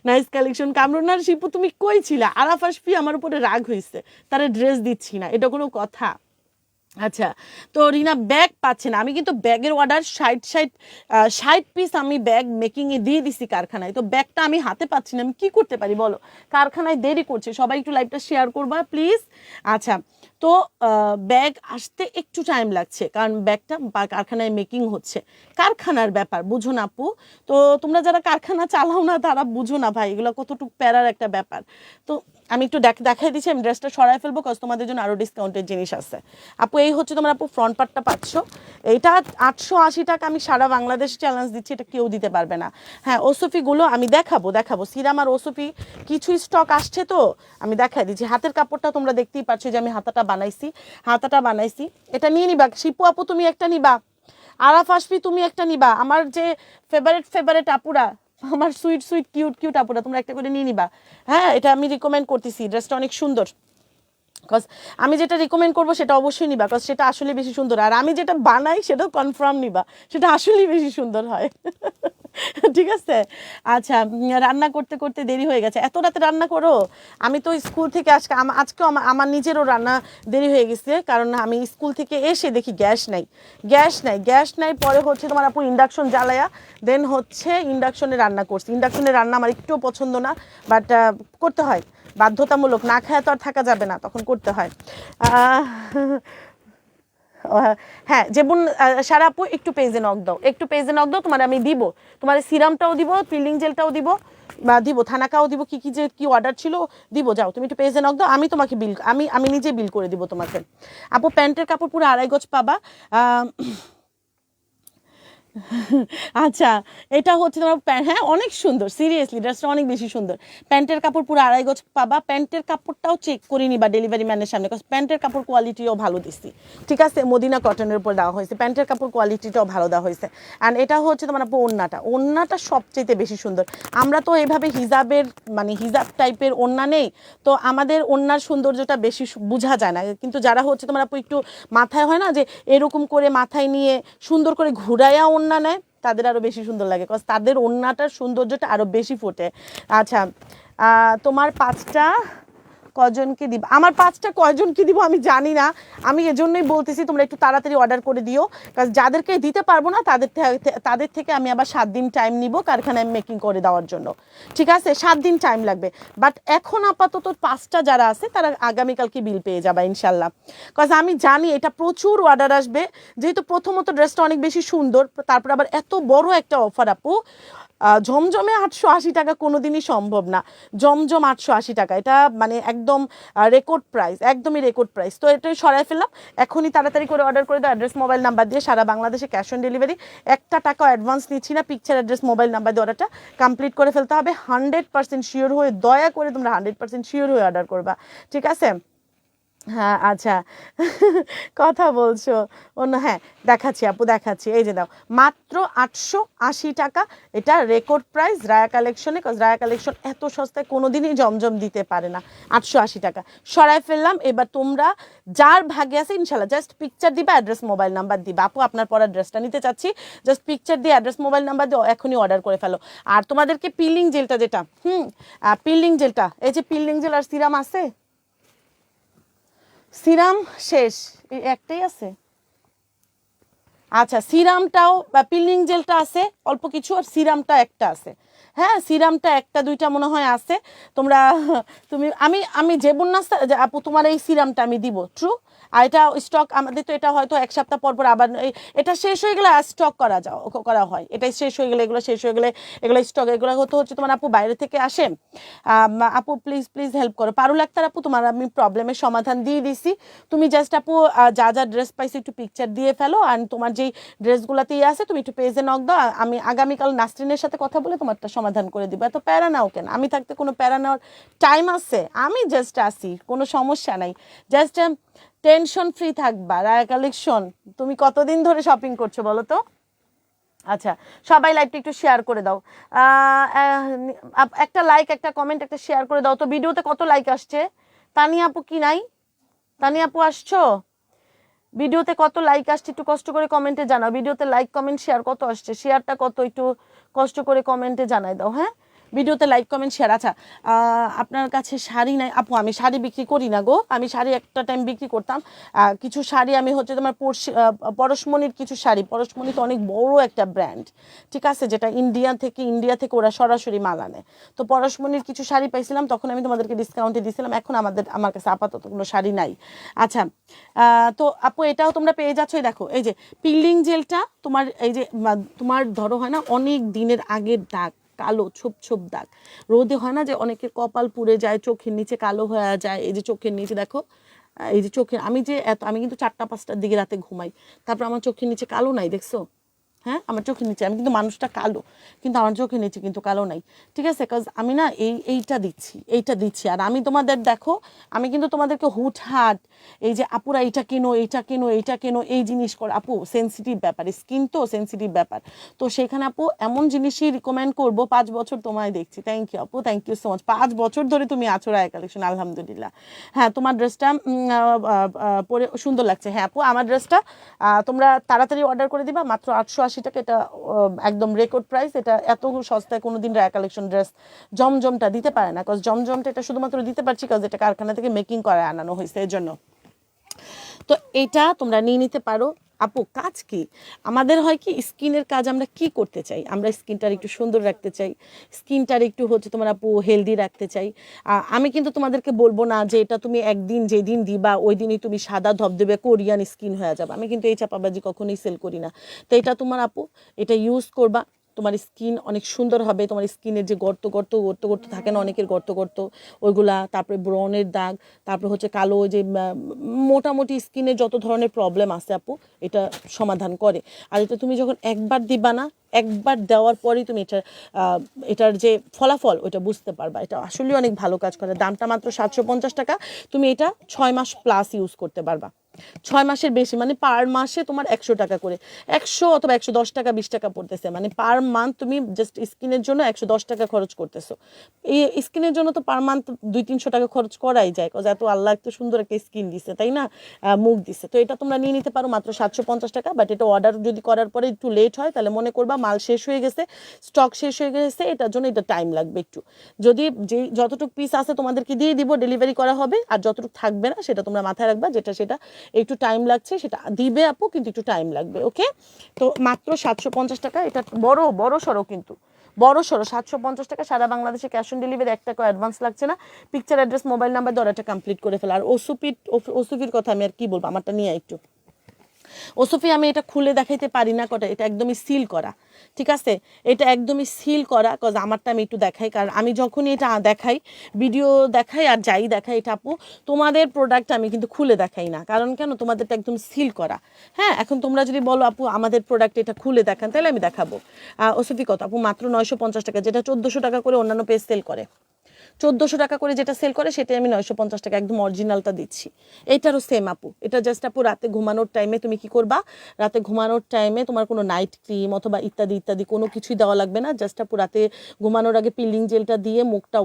নাইস কালেকশন। কামরুনার শিপু তুমি কই ছিলা? আরাফ আসফি আমার উপরে রাগ হয়েছে, তারে ড্রেস দিচ্ছি না, এটা কোনো কথা? আচ্ছা, তো রিনা ব্যাগ পাচ্ছে না। আমি কিন্তু ব্যাগের অর্ডার 60 পিস আমি ব্যাগ মেকিংয়ে দিয়ে দিছি কারখানায়। তো ব্যাগটা আমি হাতে পাচ্ছি না, আমি কি করতে পারি বলো? কারখানায় দেরি করছে, সবাই একটু লাইভটা শেয়ার করবা প্লিজ। আচ্ছা, তো ব্যাগ আসতে একটু টাইম লাগছে, কারণ ব্যাগটা কারখানায় মেকিং হচ্ছে। কারখানার ব্যাপার বুঝো না আপু। তো তোমরা যারা কারখানা চালাও না তারা বুঝো না ভাই, এগুলো কতটুকু প্যারার একটা ব্যাপার। তো আমি একটু দেখাই দিচ্ছি, আমি ড্রেসটা সরাই ফেলবো, কাজ তোমাদের জন্য আরও ডিসকাউন্টের জিনিস আছে। আপু এই হচ্ছে তোমার আপু ফ্রন্ট পার্টটা পাচ্ছ, এইটা 880 টাকা। আমি সারা বাংলাদেশ চ্যালেঞ্জ দিচ্ছি, এটা কেউ দিতে পারবে না। হ্যাঁ, ওসফিগুলো আমি দেখাবো সিরাম আর ওসফি কিছু স্টক আসছে, তো আমি দেখাই দিচ্ছি। হাতের কাপড়টা তোমরা দেখতেই পাচ্ছ যে আমি হাতাটা বানাইছি। এটা নিয়ে নিবা। শিপু আপু তুমি একটা নিবা, আরাফ আসফি তুমি একটা নিবা, আমার যে ফেভারেট আপুরা, আমার সুইট কিউট আপুরা, তোমরা একটা করে নিয়ে নিবা। হ্যাঁ, এটা আমি রিকমেন্ড করতেছি, ড্রেসটা অনেক সুন্দর। কজ আমি যেটা রিকমেন্ড করবো সেটা অবশ্যই নিবা, কজ সেটা আসলে বেশি সুন্দর। আর আমি যেটা বানাই সেটাও কনফার্ম নিবা, সেটা আসলেই বেশি সুন্দর হয়। ঠিক আছে। আচ্ছা, রান্না করতে করতে দেরি হয়ে গেছে। এত রাতে রান্না করো? আমি তো স্কুল থেকে আজকেও আমার নিজেরও রান্না দেরি হয়ে গেছে, কারণ আমি স্কুল থেকে এসে দেখি গ্যাস নাই। পরে হচ্ছে তোমার আপু ইন্ডাকশন জ্বালায়া দেন হচ্ছে ইন্ডাকশনে রান্না করছি। ইন্ডাকশনে রান্না আমার একটুও পছন্দ না, বাট করতে হয়, বাধ্যতামূলক, না খায় তো আর থাকা যাবে না, তখন করতে হয়। হ্যাঁ, যেমন সারা আপু একটু পেজে নক দাও, তোমার আমি দিব, তোমার সিরামটাও দিব, পিলিং জেলটাও দিব, বা দিব থানাকাও দিব, কি অর্ডার ছিল দিব। যাও তুমি একটু পেজে নক দাও, আমি তোমাকে আমি নিজে বিল করে দিব তোমাকে। আপু প্যান্টের কাপড় পুরো 2.5 গজ পাবা। আচ্ছা, এটা হচ্ছে তোমার প্যান্ট। হ্যাঁ, অনেক সুন্দর, সিরিয়াসলি ড্রেসটা অনেক বেশি সুন্দর। প্যান্টের কাপড় পুরো 2.5 গজ পাবা। প্যান্টের কাপড়টাও চেক করে নিবা ডেলিভারি ম্যানের সামনে, কারণ প্যান্টের কাপড় কোয়ালিটিও ভালো দিচ্ছি। ঠিক আছে, মদিনা কটনের উপর দেওয়া হয়েছে, প্যান্টের কাপড় কোয়ালিটিটাও ভালো দেওয়া হয়েছে। অ্যান্ড এটা হচ্ছে তোমার আপু ওড়নাটা সবচেয়ে বেশি সুন্দর। আমরা তো এইভাবে হিজাব টাইপের ওড়না নেই, তো আমাদের ওড়নার সৌন্দর্যটা বেশি বোঝা যায় না। কিন্তু যারা হচ্ছে তোমার আপু একটু মাথায় হয় না যে এরকম করে মাথায় নিয়ে সুন্দর করে ঘুরাইয়া ওড়না নেয়, তাদের আরো বেশি সুন্দর লাগে, কজ তাদের ওড়নাটার সৌন্দর্যটা আরো বেশি ফোটে। আচ্ছা, তোমার 5টা কজনকে দিব? আমার 5টা কয়জনকে দিব আমি জানি না, আমি এজন্যই বলতেছি তোমরা একটু তাড়াতাড়ি অর্ডার করে দিও, কারণ যাদেরকে দিতে পারবো না তাদের থেকে আমি আবার 7 দিন টাইম নিব কারখানায় মেকিং করে দেওয়ার জন্য। ঠিক আছে, 7 দিন টাইম লাগবে। বাট এখন আপাতত 5টা যারা আছে তারা আগামীকালকে বিল পেয়ে যাবে ইনশাল্লাহ, কজ আমি জানি এটা প্রচুর অর্ডার আসবে। যেহেতু প্রথমত ড্রেসটা অনেক বেশি সুন্দর, তারপর আবার এত বড় একটা অফার আপু। ঝমঝমে 880 টাকা কোনোদিনই সম্ভব না। জমজম 880 টাকা, এটা মানে একদম রেকর্ড প্রাইস, একদমই রেকর্ড প্রাইস। তো এটাই সরাই ফেললাম, এখনই তাড়াতাড়ি করে অর্ডার করে দাও। অ্যাড্রেস মোবাইল নাম্বার দিয়ে সারা বাংলাদেশে ক্যাশ অন ডেলিভারি, একটা টাকা অ্যাডভান্স নিচ্ছি না। পিকচার অ্যাড্রেস মোবাইল নাম্বার দিয়ে অর্ডারটা কমপ্লিট করে ফেলতে হবে। 100% শিওর হয়ে, দয়া করে তোমরা 100% শিওর হয়ে অর্ডার করবা, ঠিক আছে? হ্যাঁ, আচ্ছা, কথা বলছো অন্য। হ্যাঁ, দেখাচ্ছি আপু, দেখাচ্ছি, এই যে দাও, মাত্র 880 টাকা। এটা রেকর্ড প্রাইস রায়া কালেকশনে, কজ রায়া কালেকশন এত সস্তায় কোনোদিনই জমজম দিতে পারে না। 880 টাকা সরাই ফেললাম। এবার তোমরা যার ভাগে আছে ইনশাল্লাহ জাস্ট পিকচার দিবা, অ্যাড্রেস মোবাইল নাম্বার দিবা। আপু আপনার পরা ড্রেসটা নিতে চাচ্ছি, জাস্ট পিকচার দিয়ে অ্যাড্রেস মোবাইল নাম্বার দিয়ে এখনই অর্ডার করে ফেলো। আর তোমাদেরকে পিলিং জেলটা যেটা পিলিং জেলটা, এই যে পিলিং জেল আর সিরাম আছে, সিরাম শেষ, এই একটাই আছে। আচ্ছা, সিরামটাও বা পিলিং জেলটা আছে অল্প কিছু, আর সিরামটা একটা আছে। হ্যাঁ, সিরামটা একটা দুইটা মনে হয় আছে। তোমরা আমি যে বন্যা যে আপু তোমার এই সিরামটা আমি দিব, ট্রু। আর এটা স্টক আমাদের, তো এটা হয়তো 1 সপ্তাহ পর আবার এটা শেষ হয়ে গেলে স্টক করা হয়। এটাই শেষ হয়ে গেলে, এগুলো শেষ হয়ে গেলে এগুলো স্টক, এগুলো হচ্ছে তোমার আপু বাইরে থেকে আসে। আপু প্লিজ হেল্প করো। পারুল আক্তার আপু, তোমার আমি প্রবলেমের সমাধান দিয়ে দিছি। তুমি জাস্ট আপু যা ড্রেস পাইছি একটু পিকচার দিয়ে ফেলো, আর তোমার যেই ড্রেসগুলোতে আছে তুমি একটু পেজে নক দাও। আমি আগামীকাল নাসরিনের সাথে কথা বলে তোমারটা সমাধান করে দিব। এত প্যারা নাও কেন? আমি থাকতে কোনো প্যারা নেওয়ার টাইম আছে? আমি জাস্ট আসি, কোনো সমস্যা নাই। জাস্ট টেনশন ফ্রি থাকবা। রায়া কালেকশন, তুমি কতদিন ধরে শপিং করছো বলো তো? আচ্ছা, সবাই লাইভটা একটু শেয়ার করে দাও। একটা লাইক, একটা কমেন্ট, একটা শেয়ার করে দাও তো। ভিডিওতে কত লাইক আসছে? তানিয়া আপু কি নাই? তানিয়া আপু আসছো? ভিডিওতে কত লাইক আসছে একটু কষ্ট করে কমেন্টে জানাও। ভিডিওতে লাইক কমেন্ট শেয়ার কত আসছে, শেয়ারটা কত একটু কষ্ট করে কমেন্টে জানাই দাও। হ্যাঁ, ভিডিওতে লাইক কমেন্ট শেয়ার। আচ্ছা আপনার কাছে শাড়ি নাই আপু? আমি শাড়ি বিক্রি করি না গো, আমি শাড়ি একটা টাইম বিক্রি করতাম। কিছু শাড়ি আমি হচ্ছে তোমার পরশমণির কিছু শাড়ি, পরশমণি তো অনেক বড় একটা ব্র্যান্ড, ঠিক আছে, যেটা ইন্ডিয়া থেকে ওরা সরাসরি মাল আনে। তো পরশমণির কিছু শাড়ি পাইছিলাম, তখন আমি তোমাদেরকে ডিসকাউন্টে দিয়েছিলাম। এখন আমার কাছে আপাতত কোনো শাড়ি নাই। আচ্ছা তো আপু এটাও তোমরা পেয়ে যাচ্ছ। দেখো এই যে পিলিং জেলটা তোমার, এই যে তোমার ধরো হয় না অনেক দিনের আগের দাগ, কালো ছোপ ছোপ দাগ, রোদে হয় না যে অনেকের কপাল পুড়ে যায়, চোখের নিচে কালো হয়ে যায়, এই যে চোখের নিচে দেখো, এই যে চোখের, আমি কিন্তু 4টা-5টার দিকে রাতে ঘুমাই, তারপর আমার চোখের নিচে কালো নাই, দেখছো? হ্যাঁ আমার চোখের নিচে, আমি কিন্তু মানুষটা কালো, কিন্তু আমার চোখের নিচে কিন্তু কালো নাই, ঠিক আছে? কজ আমি না এইটা দিচ্ছি। আর আমি তোমাদের দেখো, আমি কিন্তু তোমাদেরকে হুটহাট এই যে আপুরা এইটা কেনো এই জিনিস কর, আপু সেন্সিটিভ ব্যাপার, স্কিন তো সেন্সিটিভ ব্যাপার, তো সেখানে আপু এমন জিনিসই রিকমেন্ড করবো। 5 বছর তোমায় দেখছি, থ্যাংক ইউ আপু, থ্যাংক ইউ সো মাচ। 5 বছর ধরে তুমি আছো রায় কালেকশন, আলহামদুলিল্লাহ। হ্যাঁ তোমার ড্রেসটা পরে সুন্দর লাগছে। হ্যাঁ আপু আমার ড্রেসটা তোমরা তাড়াতাড়ি অর্ডার করে দিবা, মাত্র 880 টাকা। এটা একদম রেকর্ড প্রাইস। এটা এত সস্তায় কোনোদিন রায়া কালেকশন ড্রেস জমজমটা দিতে পারে না, কজ জমজমটা এটা শুধুমাত্র দিতে পারছি কজ এটা কারখানা থেকে মেকিং করে আনানো হয়েছে, এর জন্য। তো এটা তোমরা নিয়ে নিতে পারো। আপু কাজ কি আমাদের হয় কি, স্কিনের কাজ আমরা কি করতে চাই, আমরা স্কিনটার একটু সুন্দর রাখতে চাই, স্কিনটার একটু হচ্ছে তোমার আপু হেলদি রাখতে চাই। আমি কিন্তু তোমাদেরকে বলবো না যে এটা তুমি একদিন যেদিন দিবা ওই দিনই তুমি সাদা ধবধবে কোরিয়ান স্কিন হয়ে যাবে, আমি কিন্তু এই চাপাবাজি কখনোই সেল করি না। তো এটা তোমার আপু, এটা ইউজ করবা, তোমার স্কিন অনেক সুন্দর হবে। তোমার স্কিনের যে গর্ত থাকে না অনেকের, গর্ত ওইগুলা, তারপরে ব্রণের দাগ, তারপরে হচ্ছে কালো, যে মোটামুটি স্কিনের যত ধরনের প্রবলেম আছে আপু এটা সমাধান করে। আর এটা তুমি যখন একবার দিবা না, একবার দেওয়ার পরেই তুমি এটার যে ফলাফল ওইটা বুঝতে পারবা। এটা আসলে অনেক ভালো কাজ করে। দামটা মাত্র 750 টাকা। তুমি এটা 6 মাস প্লাস ইউজ করতে পারবা, 6 মাসের বেশি, মানে পার মাসে তোমার 100 টাকা করে, 100 অথবা 110 টাকা 20 টাকা পড়তেছে, মানে পার মান্থ তুমি জাস্ট স্কিনের জন্য 110 টাকা খরচ করতেছো। এই স্কিনের জন্য তো পার মান্থ 200-300 টাকা খরচ করাই যায়, কজ এত আল্লাহ এত সুন্দর একটা স্কিন দিছে, তাই না? মুখ দিছে। তো এটা তোমরা নিয়ে নিতে পারো মাত্র 750 টাকা। বাট এটা অর্ডার যদি করার পরে একটু লেট হয় তাহলে মনে করবা মাল শেষ হয়ে গেছে, স্টক শেষ হয়ে গেছে, এটার জন্য এটা টাইম লাগবে একটু। যদি যতটুকু পিস আছে তোমাদেরকে দিয়ে দিব, ডেলিভারি করা হবে, আর যতটুকু থাকবে না সেটা তোমরা মাথায় রাখবা, সেটা একটু টাইম লাগছে, সেটা দিবে আপু, কিন্তু একটু টাইম লাগবে, ওকে? তো মাত্র 750 টাকা। এটা বড় সড়ো, কিন্তু বড় সড়ো 750 টাকা। সারা বাংলাদেশে ক্যাশ অন ডেলিভারি, 1 টাকা অ্যাডভান্স লাগছে না। পিকচার, অ্যাড্রেস, মোবাইল নাম্বার দিয়ে অর্ডারটা কমপ্লিট করে ফেলা। আর ওসুপির কথা আমি আর কি বলবো, আমারটা নিয়ে একটু ওসফি আমি এটা খুলে দেখাইতে পারি না কটা, এটা একদমই সিল করা, ঠিক আছে? এটা একদমই সিল করা, কজ আমারটা আমি একটু দেখাই, কারণ আমি যখনই এটা দেখাই, ভিডিও দেখাই আর যাই দেখাই, এটা আপু তোমাদের প্রোডাক্ট আমি কিন্তু খুলে দেখাই না, কারণ কেন, তোমাদেরটা একদম সিল করা। হ্যাঁ এখন তোমরা যদি বলো আপু আমাদের প্রোডাক্ট এটা খুলে দেখান, তাহলে আমি দেখাবো। ওসফি কত আপু? মাত্র 950 টাকা, যেটা 1400 টাকা করে অন্যান্য পেজ সেল করে। 1400 টাকা করে যেটা সেল করে সেটাই আমি 950 টাকা একদম অরিজিনালটা দিচ্ছি। এইটারও সেম আপু। এটা জাস্ট আপু রাতে ঘুমানোর টাইমে তুমি কি করবা, রাতে ঘুমানোর টাইমে তোমার কোনো নাইট ক্রিম অথবা ইত্যাদি কোনো কিছুই দেওয়া লাগবে না। জাস্ট আপু রাতে ঘুমানোর আগে পিলিং জেলটা দিয়ে মুখটা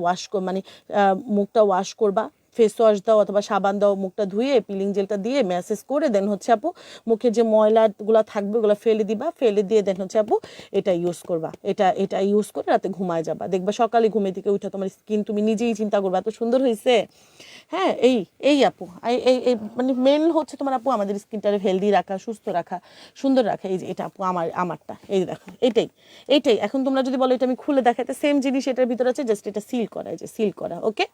ওয়াশ করবা, ফেস ওয়াশ দাও অথবা সাবান দাও, মুখটা ধুয়ে পিলিং জেলটা দিয়ে ম্যাসেজ করে দেন হচ্ছে আপু মুখে যে ময়লাগুলো থাকবে ওগুলো ফেলে দিবা, ফেলে দিয়ে দেন হচ্ছে আপু এটা ইউজ করবা। এটা ইউজ করে রাতে ঘুমায় যাবা, দেখবা সকালে ঘুমে থেকে উঠে তোমার স্কিন তুমি নিজেই চিন্তা করবা এত সুন্দর হয়েছে। হ্যাঁ এই আপু এই মানে মেন হচ্ছে তোমার আপু আমাদের স্কিনটারে হেলদি রাখা, সুস্থ রাখা, সুন্দর রাখা। এই যে এটা আপু আমারটা, এই যে দেখো এইটাই। এখন তোমরা যদি বলো এটা আমি খুলে দেখাতে, সেম জিনিস এটার ভিতরে আছে, জাস্ট এটা সিল করা, এই যে সিল করা, ওকে?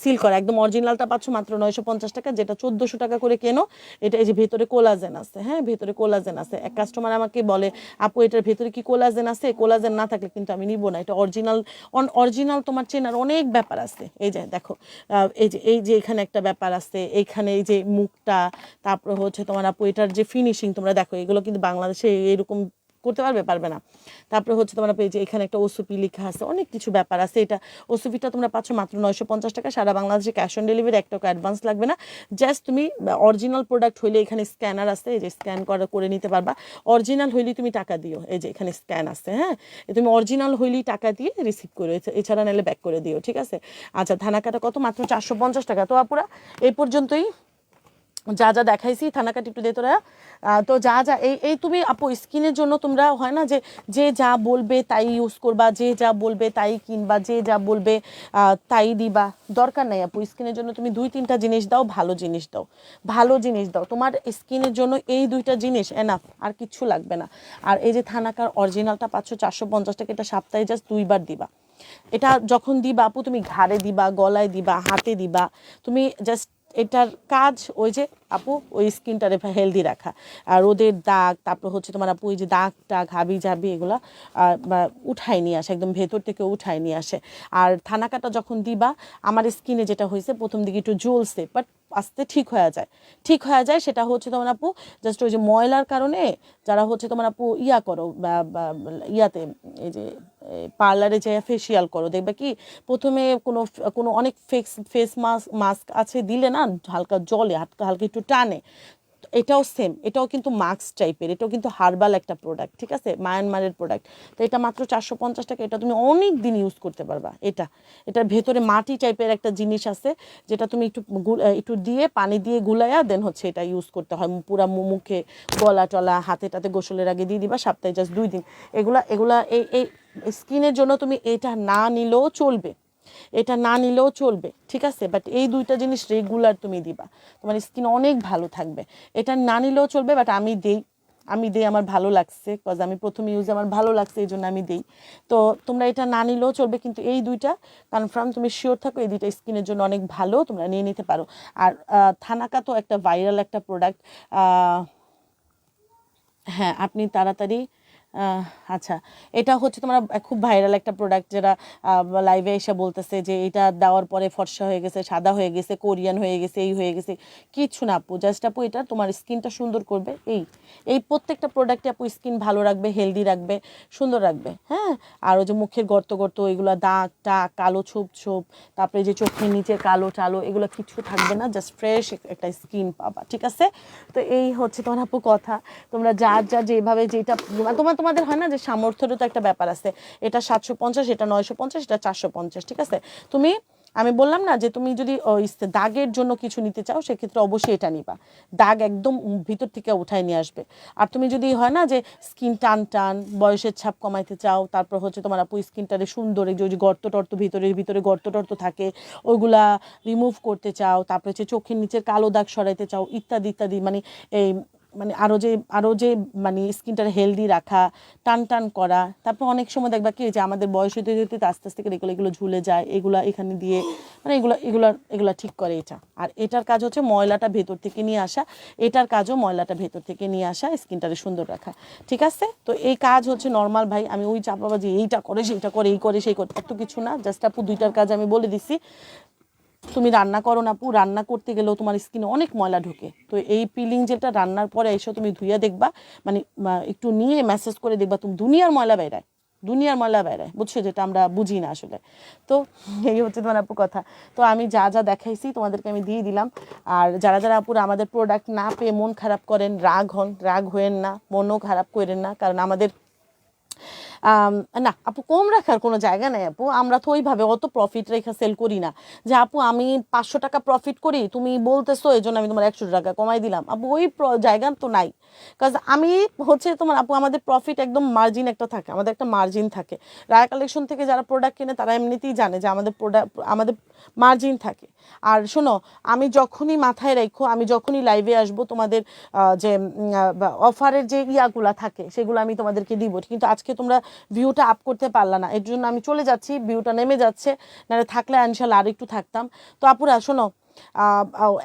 সিল করা একদম অরিজিনালটা পাচ্ছ মাত্র 950 টাকা, যেটা 1400 টাকা করে কেনো। এটা এই যে ভেতরে কোলাজেন আছে, হ্যাঁ ভেতরে কোলাজেন আছে। এক কাস্টমার আমাকে বলে আপু এটার ভেতরে কি কোলাজেন আছে? কোলাজেন না থাকলে কিন্তু আমি নিব না, এটা অরিজিনাল তোমার চেনার অনেক ব্যাপার আছে। এই যে দেখো এই যে এখানে একটা ব্যাপার আছে, এইখানে এই যে মুখটা, তারপরে হচ্ছে তোমার আপু এটার যে ফিনিশিং তোমরা দেখো, এগুলো কিন্তু বাংলাদেশে এরকম করতে পারবে না। তারপরে হচ্ছে তোমরা পেয়ে যে এখানে একটা ওসুপি লেখা আছে, অনেক কিছু ব্যাপার আছে। এটা ওসুপিটা তোমরা পাচ্ছ মাত্র 950 টাকা। সারা বাংলাদেশে ক্যাশ অন ডেলিভারি, 1 টাকা অ্যাডভান্স লাগবে না। জাস্ট তুমি অরিজিনাল প্রোডাক্ট হইলে এখানে স্ক্যানার আছে, এই যে স্ক্যান করে নিতে পারবা। অরিজিনাল হইলেই তুমি টাকা দিও, এই যে এখানে স্ক্যান আছে, হ্যাঁ তুমি অরিজিনাল হইলেই টাকা দিয়ে রিসিভ করো, এছাড়া নাহলে ব্যাক করে দিও, ঠিক আছে? আচ্ছা ধানাকাটা কত? মাত্র 450 টাকা। তো আপুরা এই পর্যন্তই, যা যা দেখাইছি থানাকাটি একটু দে তোরা। তো যা যা এই এই তুমি আপু স্কিনের জন্য তোমরা হয় না যে যে যা বলবে তাই ইউজ করবা, যে যা বলবে তাই কিনবা, যে যা বলবে তাই দিবা, দরকার নাই আপু। স্কিনের জন্য তুমি 2-3টা জিনিস দাও, ভালো জিনিস দাও, ভালো জিনিস দাও। তোমার স্কিনের জন্য এই 2টা জিনিস এনাফ, আর কিচ্ছু লাগবে না। আর এই যে থানাকার অরিজিনালটা পাচ্ছ 450 টাকা, এটা সপ্তাহে জাস্ট 2বার দিবা। এটা যখন দিবা আপু তুমি ঘাড়ে দিবা, গলায় দিবা, হাতে দিবা, তুমি জাস্ট এটার কাজ ওই যে আপু ওই স্কিনটারে হেলদি রাখা। আর রোদের দাগ, তারপর হচ্ছে তোমার আপু ওই যে দাগ টাগ হাবি জাবি এগুলা উঠায় নিয়ে আসে, একদম ভেতর থেকে উঠায় নিয়ে আসে। আর থানাকাটা যখন দিবা, আমার স্কিনে যেটা হয়েছে প্রথম দিকে একটু জ্বলছে, বাট আস্তে ঠিক হয়ে যায়, ঠিক হয়ে যায়। সেটা হচ্ছে তোমার আপু জাস্ট ওই যে ময়লার কারণে যারা হচ্ছে তোমার আপু ইয়া করো বা ইয়াতে এই যে পার্লারে যে ফেসিয়াল করো, দেখবে কি প্রথমে কোনো কোনো অনেক ফেস মাস্ক আছে দিলে না হালকা জলে হালকা হালকা একটু টানে। এটাও সেম, এটাও কিন্তু মাস্ক টাইপের, এটাও কিন্তু হার্বাল একটা প্রোডাক্ট, ঠিক আছে, মায়ানমারের প্রোডাক্ট। তো এটা মাত্র 450 টাকা, এটা তুমি অনেক দিন ইউজ করতে পারবা। এটার ভেতরে মাটি টাইপের একটা জিনিস আছে, যেটা তুমি একটু দিয়ে পানি দিয়ে গুলাইয়া দেন হচ্ছে এটা ইউজ করতে হয় পুরা মুখে, গলা টলা হাতে টাতে গোসলের আগে দিয়ে দিবা, সপ্তাহে জাস্ট 2 দিন। এগুলা এগুলা এই এই স্কিনের জন্য তুমি এটা না নিলেও চলবে, এটা না নিলেও চলবে, ঠিক আছে, বাট এই 2টা জিনিস রেগুলার তুমি দিবা, তোমার স্কিন অনেক ভালো থাকবে। এটা না নিলেও চলবে, বাট আমি দেই আমার ভালো লাগছে, কজ আমি প্রথম ইউজে আমার ভালো লাগছে, এই জন্য আমি দেই। তো তোমরা এটা না নিলেও চলবে, কিন্তু এই 2টা কনফার্ম তুমি শিওর থাকো, এই 2টা স্কিনের জন্য অনেক ভালো, তোমরা নিয়ে নিতে পারো। আর থানাকা তো একটা ভাইরাল একটা প্রোডাক্ট। হ্যাঁ আপনি তাড়াতাড়ি আহ, আচ্ছা, এটা হচ্ছে তোমার খুব ভাইরাল একটা প্রোডাক্ট, যেটা লাইভে এসে বলতেছে যে এটা দেওয়ার পরে ফর্সা হয়ে গেছে, সাদা হয়ে গেছে, কোরিয়ান হয়ে গেছে, এই হয়ে গেছে। কিচ্ছু না আপু, জাস্ট আপু এটা তোমার স্কিনটা সুন্দর করবে। এই এই প্রত্যেকটা প্রোডাক্টে আপু স্কিন ভালো রাখবে, হেলদি রাখবে, সুন্দর রাখবে। হ্যাঁ, আর ওই যে মুখের গর্ত গর্ত এগুলো, দাগ টাক, কালো ছোপ ছোপ, তারপরে যে চোখের নিচে কালো টালো, এগুলো কিছু থাকবে না, জাস্ট ফ্রেশ একটা স্কিন পাবা, ঠিক আছে। তো এই হচ্ছে তোমার আপু কথা। তোমরা যার যার যেভাবে যেটা তোমাদের হয় না যে সামর্থ্যেরও তো একটা ব্যাপার আছে, এটা 750, এটা 950, এটা 450, ঠিক আছে। তুমি আমি বললাম না যে তুমি যদি ওই দাগের জন্য কিছু নিতে চাও, সেক্ষেত্রে অবশ্যই এটা নিবা, দাগ একদম ভিতর থেকে উঠায় নিয়ে আসবে। আর তুমি যদি হয় না যে স্কিন টান টান, বয়সের ছাপ কমাইতে চাও, তারপর হচ্ছে তোমার আপু স্কিনটারে সুন্দর, এই যে গর্ত টর্ত ভিতরে ভিতরে গর্ত টর্ত থাকে ওইগুলা রিমুভ করতে চাও, তারপরে হচ্ছে চোখের নিচের কালো দাগ সরাইতে চাও, ইত্যাদি ইত্যাদি, মানে এই মানে আরও যে মানে স্কিনটার হেলদি রাখা, টান টান করা। তারপর অনেক সময় দেখবা কি যে আমাদের বয়স হতে হতে আস্তে আস্তে করে এগুলো এগুলো ঝুলে যায়, এগুলা এখানে দিয়ে মানে এগুলা ঠিক করে এটা। আর এটার কাজ হচ্ছে ময়লাটা ভেতর থেকে নিয়ে আসা, এটার কাজও ময়লাটা ভেতর থেকে নিয়ে আসা, স্কিনটারে সুন্দর রাখা, ঠিক আছে। তো এই কাজ হচ্ছে নর্মাল ভাই, আমি ওই চাপাবাজি এইটা করে সেইটা করে এই করে সেই করে এত কিছু না, জাস্ট আপু 2টার কাজ আমি বলে দিছি। তুমি রান্না করো না আপু, রান্না করতে গেলেও তোমার স্কিনে অনেক ময়লা ঢোকে, তো এই পিলিং যেটা রান্নার পরে এসে তুমি ধুইয়া দেখবা, মানে একটু নিয়ে ম্যাসেজ করে দেখবা, তুমি দুনিয়ার ময়লা বেরায়, দুনিয়ার ময়লা বেরায়, বুঝছো, যেটা আমরা বুঝি না আসলে। তো এই হচ্ছে তোমার আপু কথা। তো আমি যা যা দেখাইছি তোমাদেরকে আমি দিয়ে দিলাম। আর যারা যারা আপুরা আমাদের প্রোডাক্ট না পেয়ে মন খারাপ করেন, রাগ হয়েন না, মনও খারাপ করেন না, কারণ আমাদের না আপু কম রাখার কোনো জায়গা নেই আপু, আমরা তো ওইভাবে অত প্রফিট রেখা সেল করি না যে আপু আমি 500 টাকা প্রফিট করি, তুমি বলতেছো এই জন্য আমি তোমার 100 টাকা কমাই দিলাম, আপু ওই জায়গা তো নাই। কাজ আমি হচ্ছে তোমার আপু আমাদের প্রফিট একদম মার্জিন একটা থাকে, আমাদের একটা মার্জিন থাকে। রায়া কালেকশন থেকে যারা প্রোডাক্ট কেনে তারা এমনিতেই জানে যে আমাদের প্রোডাক্ট আমাদের মার্জিন থাকে। আর শোনো, আমি যখনই মাথায় রাখো, আমি যখনই লাইভে আসবো তোমাদের যে অফারের যে ইয়াগুলা থাকে সেগুলো আমি তোমাদেরকে দিব, কিন্তু আজকে তোমরা ভিউটা আপ করতে পারলা না, এর জন্য আমি চলে যাচ্ছি, ভিউটা নেমে যাচ্ছে, নাহলে থাকলে ইনশাল্লাহ আর একটু থাকতাম। তো আপুরা শোনো,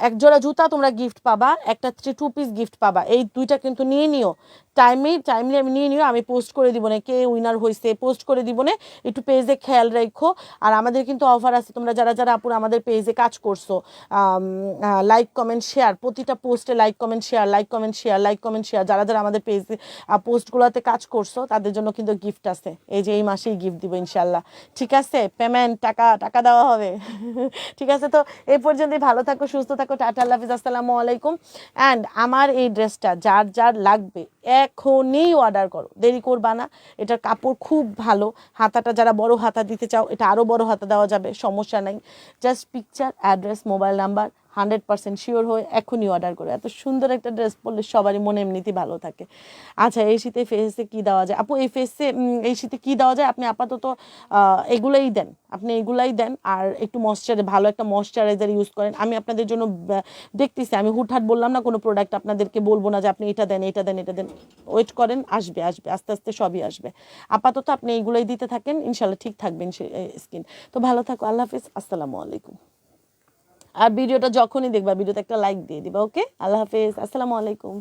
এক জোড়া জুতা তোমরা গিফট পাবা, একটা 2 পিস গিফট পাবা, এই 2টা কিন্তু নিয়ে নিও, টাইমলি আমি নিয়ে নিও, আমি পোস্ট করে দিব না কে উইনার হয়েছে, পোস্ট করে দিব না, একটু পেজে খেয়াল রাখো। আর আমাদের কিন্তু অফার আছে, তোমরা যারা যারা আপুরা আমাদের পেজে কাজ করছো, লাইক কমেন্ট শেয়ার, প্রতিটা পোস্টে like comment share, like comment share, like comment share, যারা যারা আমাদের পেজে পোস্টগুলোতে কাজ করছো তাদের জন্য কিন্তু গিফট আছে, এই যে এই মাসেই গিফট দিব ইনশাল্লাহ, ঠিক আছে, পেমেন্ট টাকা টাকা দেওয়া হবে ঠিক আছে। তো এই পর্যন্তই, ভালো থাকো, সুস্থ থাকো, টাটা, আল্লাহ হাফিজ, আসসালামু আলাইকুম। অ্যান্ড আমার এই ড্রেসটা যার যার লাগবে এখনই অর্ডার করো, দেরি করবা না। এটার কাপড় খুব ভালো, হাতাটা যারা বড় হাতা দিতে চাও এটা আরও বড় হাতা দেওয়া যাবে, সমস্যা নাই। Just picture, address, mobile number 100% sure হয়ে এখনই অর্ডার করো। এত সুন্দর একটা ড্রেস পরলে সবারই মনে এমনিতেই ভালো থাকে। আচ্ছা, এই শীতে ফেসে কী দেওয়া যায় আপু? এই শীতে কী দেওয়া যায়? আপনি আপাতত এগুলাই দেন, আপনি এগুলাই দেন, আর একটু ভালো একটা ময়শ্চারাইজার ইউজ করেন। আমি আপনাদের জন্য দেখতেছি, আমি হুটহাট বললাম না কোনো প্রোডাক্ট, আপনাদেরকে বলবো না যে আপনি এটা দেন এটা দেন এটা দেন। ওয়েট করেন, আসবে আসবে, আস্তে আস্তে সবই আসবে। আপাতত আপনি এইগুলোই দিতে থাকেন, ইনশাল্লাহ ঠিক থাকবেন স্কিন। তো ভালো থাকো, আল্লাহ হাফিজ, আসসালামু আলাইকুম। আর ভিডিওটা যখনই দেখবা ভিডিওতে একটা লাইক দিয়ে দিবা। ওকে, আল্লাহ হাফিজ, আসসালামু আলাইকুম।